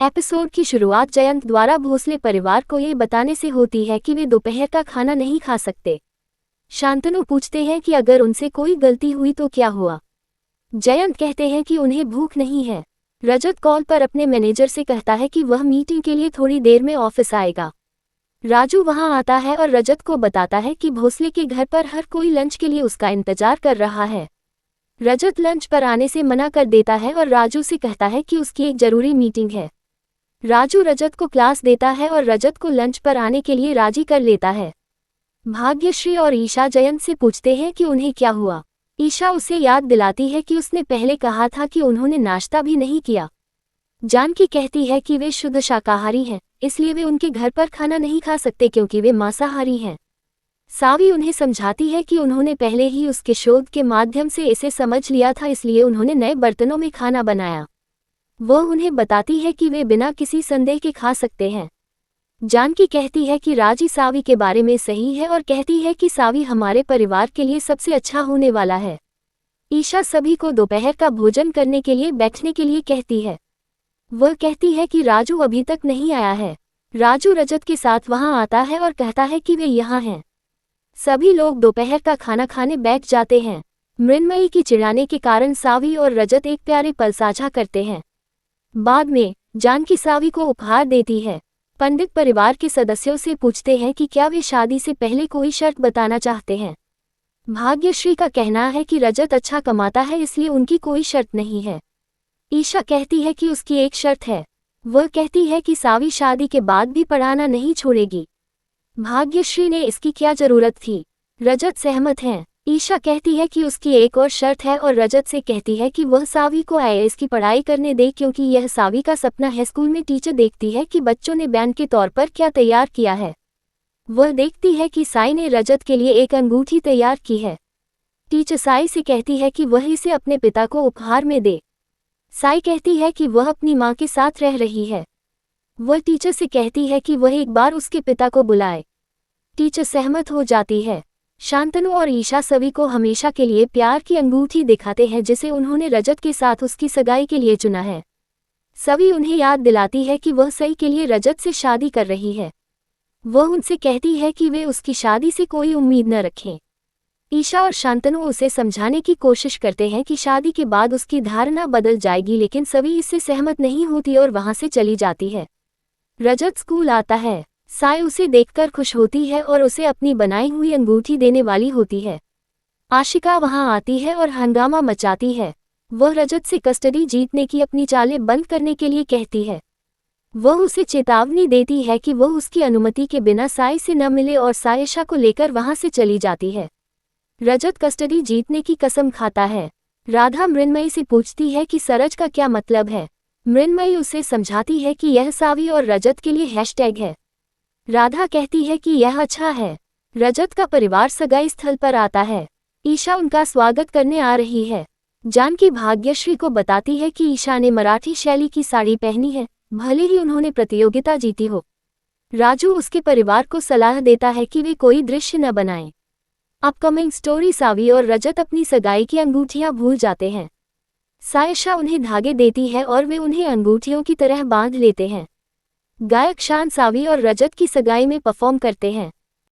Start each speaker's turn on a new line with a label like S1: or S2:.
S1: Episode की शुरुआत जयंत द्वारा भोसले परिवार को ये बताने से होती है कि वे दोपहर का खाना नहीं खा सकते। शांतनु पूछते हैं कि अगर उनसे कोई गलती हुई तो क्या हुआ। जयंत कहते हैं कि उन्हें भूख नहीं है। रजत कॉल पर अपने मैनेजर से कहता है कि वह मीटिंग के लिए थोड़ी देर में ऑफिस आएगा। राजू वहां आता है और रजत को बताता है कि भोसले के घर पर हर कोई लंच के लिए उसका इंतजार कर रहा है। रजत लंच पर आने से मना कर देता है और राजू से कहता है कि उसकी एक जरूरी मीटिंग है। राजू रजत को क्लास देता है और रजत को लंच पर आने के लिए राजी कर लेता है। भाग्यश्री और ईशा जयंत से पूछते हैं कि उन्हें क्या हुआ। ईशा उसे याद दिलाती है कि उसने पहले कहा था कि उन्होंने नाश्ता भी नहीं किया। जानकी कहती है कि वे शुद्ध शाकाहारी हैं, इसलिए वे उनके घर पर खाना नहीं खा सकते क्योंकि वे मांसाहारी हैं। सावी उन्हें समझाती है कि उन्होंने पहले ही उसके शोध के माध्यम से इसे समझ लिया था, इसलिए उन्होंने नए बर्तनों में खाना बनाया। वह उन्हें बताती है कि वे बिना किसी संदेह के खा सकते हैं। जानकी कहती है कि राजी सावी के बारे में सही है और कहती है कि सावी हमारे परिवार के लिए सबसे अच्छा होने वाला है। ईशा सभी को दोपहर का भोजन करने के लिए बैठने के लिए कहती है। वह कहती है कि राजू अभी तक नहीं आया है। राजू रजत के साथ वहां आता है और कहता है कि वे यहाँ हैं। सभी लोग दोपहर का खाना खाने बैठ जाते हैं। मृन्मयी की चिढ़ाने के कारण सावी और रजत एक प्यारे पल साझा करते हैं। बाद में जानकी सावी को उपहार देती है। पंडित परिवार के सदस्यों से पूछते हैं कि क्या वे शादी से पहले कोई शर्त बताना चाहते हैं। भाग्यश्री का कहना है कि रजत अच्छा कमाता है, इसलिए उनकी कोई शर्त नहीं है। ईशा कहती है कि उसकी एक शर्त है। वह कहती है कि सावी शादी के बाद भी पढ़ाना नहीं छोड़ेगी। भाग्यश्री ने इसकी क्या जरूरत थी। रजत सहमत हैं। ईशा कहती है कि उसकी एक और शर्त है और रजत से कहती है कि वह सावी को आईएएस की पढ़ाई करने दे, क्योंकि यह सावी का सपना है। स्कूल में टीचर देखती है कि बच्चों ने बैंड के तौर पर क्या तैयार किया है। वह देखती है कि साई ने रजत के लिए एक अंगूठी तैयार की है। टीचर साई से कहती है कि वह इसे अपने पिता को उपहार में दे। साई कहती है कि वह अपनी माँ के साथ रह रही है। वह टीचर से कहती है कि वह एक बार उसके पिता को बुलाए। टीचर सहमत हो जाती है। शांतनु और ईशा सभी को हमेशा के लिए प्यार की अंगूठी दिखाते हैं जिसे उन्होंने रजत के साथ उसकी सगाई के लिए चुना है। सभी उन्हें याद दिलाती है कि वह सही के लिए रजत से शादी कर रही है। वह उनसे कहती है कि वे उसकी शादी से कोई उम्मीद न रखें। ईशा और शांतनु उसे समझाने की कोशिश करते हैं कि शादी के बाद उसकी धारणा बदल जाएगी, लेकिन सभी इससे सहमत नहीं होती और वहां से चली जाती है। रजत स्कूल आता है। साई उसे देखकर खुश होती है और उसे अपनी बनाई हुई अंगूठी देने वाली होती है। आशिका वहां आती है और हंगामा मचाती है। वह रजत से कस्टडी जीतने की अपनी चालें बंद करने के लिए कहती है। वह उसे चेतावनी देती है कि वह उसकी अनुमति के बिना साई से न मिले और सायशा को लेकर वहां से चली जाती है। रजत कस्टडी जीतने की कसम खाता है। राधा मृन्मयी से पूछती है कि सरज का क्या मतलब है। मृन्मयी उसे समझाती है कि यह सावी और रजत के लिए हैशटैग है। राधा कहती है कि यह अच्छा है। रजत का परिवार सगाई स्थल पर आता है। ईशा उनका स्वागत करने आ रही है। जानकी भाग्यश्री को बताती है कि ईशा ने मराठी शैली की साड़ी पहनी है, भले ही उन्होंने प्रतियोगिता जीती हो। राजू उसके परिवार को सलाह देता है कि वे कोई दृश्य न बनाएं। अपकमिंग स्टोरी सावी और रजत अपनी सगाई की अंगूठियां भूल जाते हैं। सायशा उन्हें धागे देती है और वे उन्हें अंगूठियों की तरह बांध लेते हैं। गायक शान सावी और रजत की सगाई में परफॉर्म करते हैं।